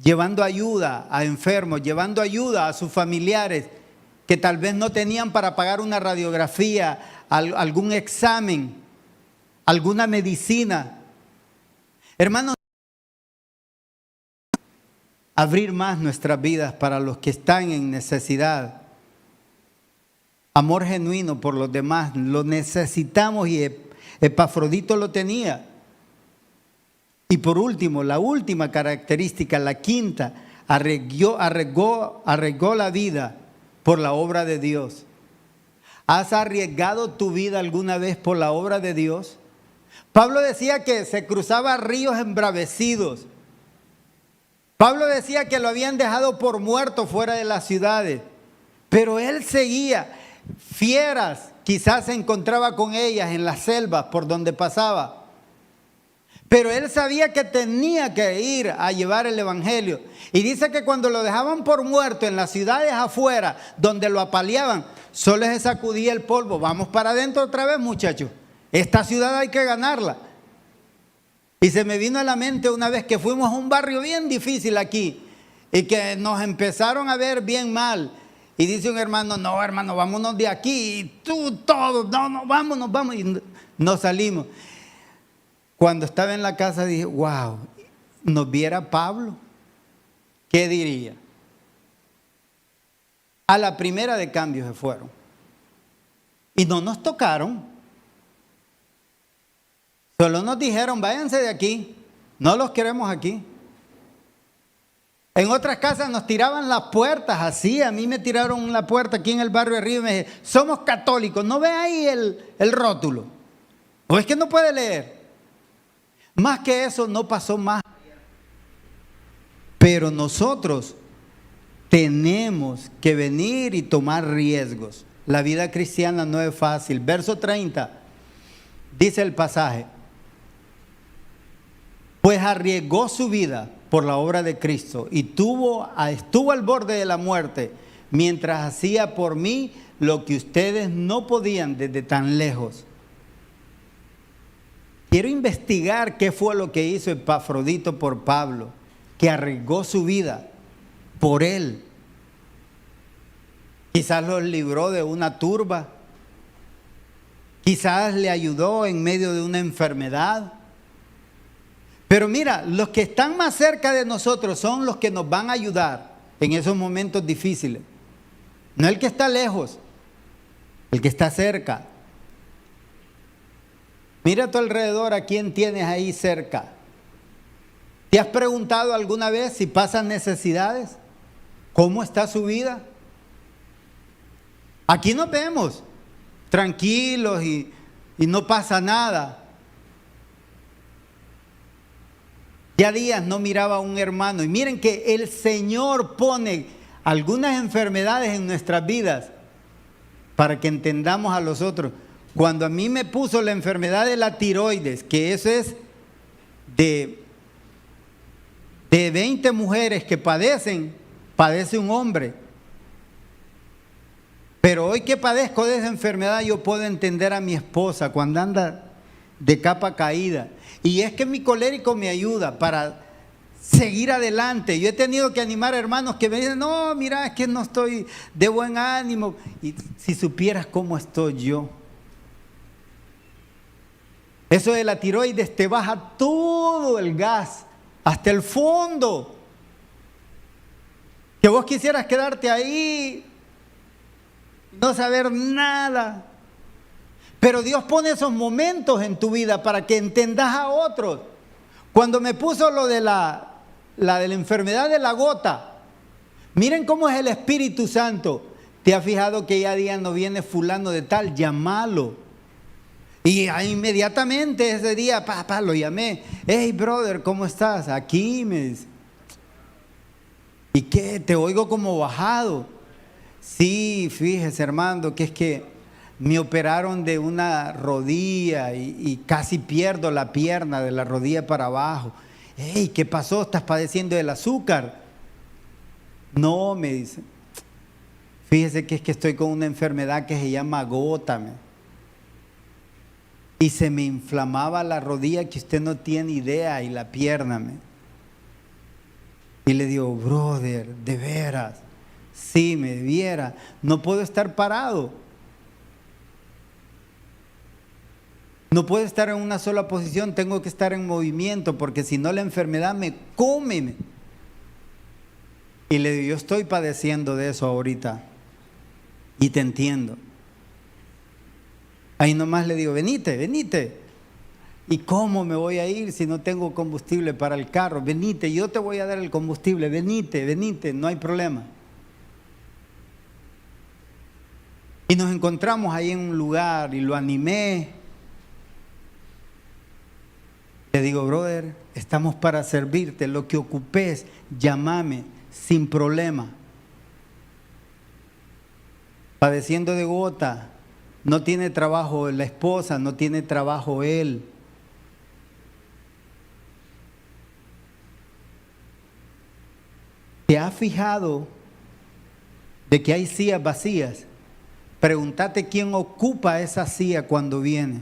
llevando ayuda a enfermos, llevando ayuda a sus familiares, que tal vez no tenían para pagar una radiografía, algún examen, alguna medicina. Hermanos, abrir más nuestras vidas para los que están en necesidad. Amor genuino por los demás, lo necesitamos y Epafrodito lo tenía. Y por último, la última característica, la quinta, arriesgó la vida por la obra de Dios. ¿Has arriesgado tu vida alguna vez por la obra de Dios? Pablo decía que se cruzaba ríos embravecidos. Pablo decía que lo habían dejado por muerto fuera de las ciudades, pero él seguía. Fieras quizás se encontraba con ellas en las selvas por donde pasaba, pero él sabía que tenía que ir a llevar el evangelio. Y dice que cuando lo dejaban por muerto en las ciudades afuera, donde lo apaleaban, solo se sacudía el polvo. Vamos para adentro otra vez, muchachos. Esta ciudad hay que ganarla. Y se me vino a la mente una vez que fuimos a un barrio bien difícil aquí y que nos empezaron a ver bien mal. Y dice un hermano, no hermano, vámonos de aquí. Y tú todos, no, vámonos. Y nos salimos. Cuando estaba en la casa dije, wow, ¿nos viera Pablo? ¿Qué diría? A la primera de cambio se fueron. Y no nos tocaron. Solo nos dijeron, váyanse de aquí, no los queremos aquí. En otras casas nos tiraban las puertas así, a mí me tiraron la puerta aquí en el barrio de arriba y me dijeron, somos católicos, ¿no ve ahí el rótulo? ¿O es que no puede leer? Más que eso no pasó más. Pero nosotros tenemos que venir y tomar riesgos. La vida cristiana no es fácil. Verso 30, dice el pasaje: pues arriesgó su vida por la obra de Cristo y estuvo al borde de la muerte, mientras hacía por mí lo que ustedes no podían desde tan lejos. Quiero investigar qué fue lo que hizo Epafrodito por Pablo, que arriesgó su vida por él. Quizás los libró de una turba, quizás le ayudó en medio de una enfermedad. Pero mira, los que están más cerca de nosotros son los que nos van a ayudar en esos momentos difíciles. No el que está lejos, el que está cerca. Mira a tu alrededor a quién tienes ahí cerca. ¿Te has preguntado alguna vez si pasan necesidades? ¿Cómo está su vida? Aquí nos vemos tranquilos y no pasa nada. Ya días no miraba a un hermano. Y miren que el Señor pone algunas enfermedades en nuestras vidas para que entendamos a los otros. Cuando a mí me puso la enfermedad de la tiroides, que eso es de 20 mujeres que padece un hombre. Pero hoy que padezco de esa enfermedad, yo puedo entender a mi esposa cuando anda de capa caída. Y es que mi colérico me ayuda para seguir adelante. Yo he tenido que animar a hermanos que me dicen: no, mira, es que no estoy de buen ánimo. Y si supieras cómo estoy yo. Eso de la tiroides te baja todo el gas, hasta el fondo. Que vos quisieras quedarte ahí, no saber nada. Pero Dios pone esos momentos en tu vida para que entendas a otros. Cuando me puso lo de la enfermedad de la gota, miren cómo es el Espíritu Santo. ¿Te has fijado que ya día no viene fulano de tal? Llámalo. Y inmediatamente ese día, lo llamé. Hey, brother, ¿cómo estás? Aquí, me dice. ¿Y qué? Te oigo como bajado. Sí, fíjese, hermano, que es que me operaron de una rodilla y casi pierdo la pierna de la rodilla para abajo. Hey, ¿qué pasó? ¿Estás padeciendo del azúcar? No, me dice. Fíjese que es que estoy con una enfermedad que se llama gota. Y se me inflamaba la rodilla que usted no tiene idea y la pierna. Y le digo: brother, de veras, sí, me viera, no puedo estar parado. No puedo estar en una sola posición, tengo que estar en movimiento, porque si no la enfermedad me come. Y le digo: yo estoy padeciendo de eso ahorita y te entiendo. Ahí nomás le digo: venite. ¿Y cómo me voy a ir si no tengo combustible para el carro? Venite, yo te voy a dar el combustible, venite, no hay problema. Y nos encontramos ahí en un lugar y lo animé. Le digo: brother, estamos para servirte, lo que ocupes, llámame, sin problema. Padeciendo de gota. No tiene trabajo la esposa, no tiene trabajo él. ¿Te has fijado de que hay sillas vacías? Pregúntate quién ocupa esa silla cuando viene.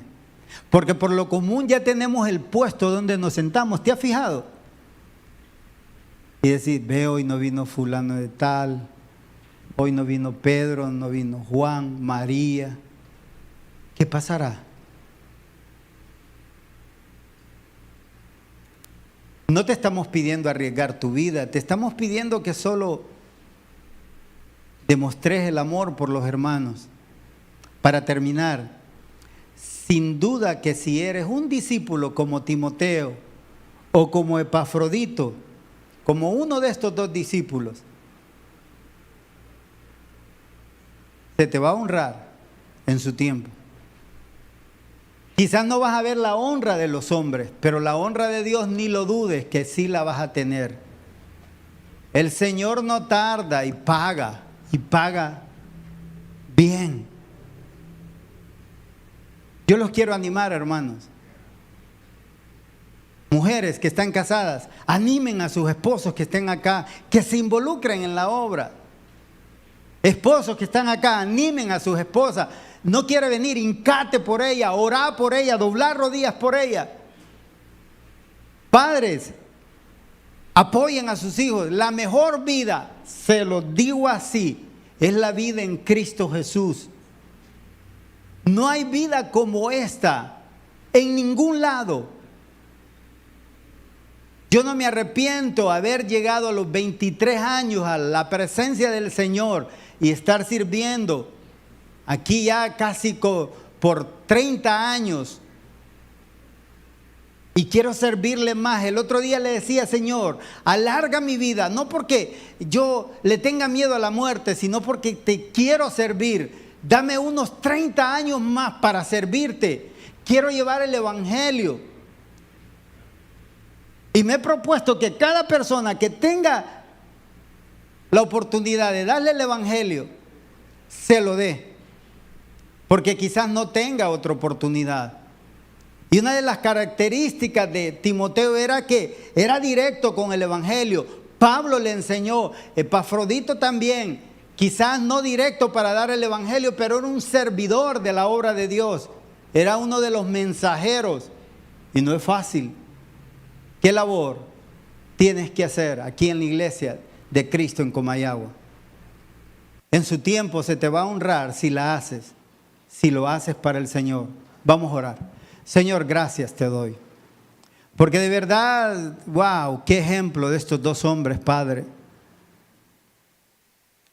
Porque por lo común ya tenemos el puesto donde nos sentamos. ¿Te has fijado? Y decir: ve, hoy no vino fulano de tal, hoy no vino Pedro, no vino Juan, María. ¿Qué pasará? No te estamos pidiendo arriesgar tu vida, te estamos pidiendo que solo demostres el amor por los hermanos. Para terminar, sin duda que si eres un discípulo como Timoteo o como Epafrodito, como uno de estos dos discípulos, se te va a honrar en su tiempo. Quizás no vas a ver la honra de los hombres, pero la honra de Dios ni lo dudes que sí la vas a tener. El Señor no tarda y paga bien. Yo los quiero animar, hermanos. Mujeres que están casadas, animen a sus esposos que estén acá, que se involucren en la obra. Esposos que están acá, animen a sus esposas. No quiere venir, hincate por ella, orar por ella, doblar rodillas por ella. Padres, apoyen a sus hijos. La mejor vida, se lo digo así, es la vida en Cristo Jesús. No hay vida como esta en ningún lado. Yo no me arrepiento haber llegado a los 23 años a la presencia del Señor y estar sirviendo aquí ya casi por 30 años. Y quiero servirle más. El otro día le decía, Señor, alarga mi vida, no porque yo le tenga miedo a la muerte, sino porque te quiero servir. Dame unos 30 años más para servirte. Quiero llevar el evangelio. Y me he propuesto que cada persona que tenga la oportunidad de darle el evangelio, se lo dé. Porque quizás no tenga otra oportunidad. Y una de las características de Timoteo era que era directo con el evangelio. Pablo le enseñó, Epafrodito también, quizás no directo para dar el evangelio, pero era un servidor de la obra de Dios. Era uno de los mensajeros. Y no es fácil. ¿Qué labor tienes que hacer aquí en la iglesia de Cristo en Comayagua? En su tiempo se te va a honrar si la haces, si lo haces para el Señor. Vamos a orar. Señor, gracias te doy. Porque de verdad, wow, qué ejemplo de estos dos hombres, Padre.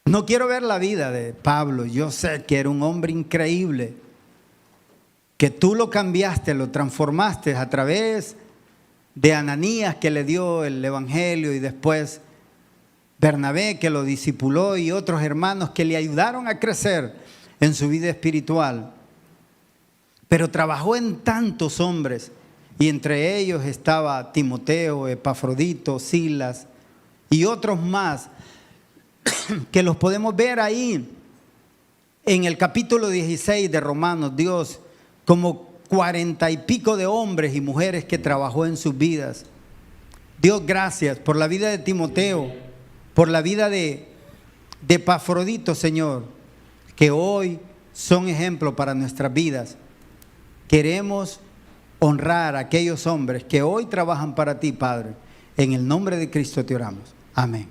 No quiero ver la vida de Pablo. Yo sé que era un hombre increíble, que tú lo cambiaste, lo transformaste a través de Ananías, que le dio el evangelio, y después Bernabé, que lo discipuló, y otros hermanos que le ayudaron a crecer en su vida espiritual. Pero trabajó en tantos hombres, y entre ellos estaba Timoteo, Epafrodito, Silas y otros más que los podemos ver ahí en el capítulo 16 de Romanos. Dios, como 40 y pico de hombres y mujeres que trabajó en sus vidas. Dios, gracias por la vida de Timoteo, por la vida de Epafrodito, Señor, que hoy son ejemplo para nuestras vidas. Queremos honrar a aquellos hombres que hoy trabajan para ti, Padre. En el nombre de Cristo te oramos. Amén.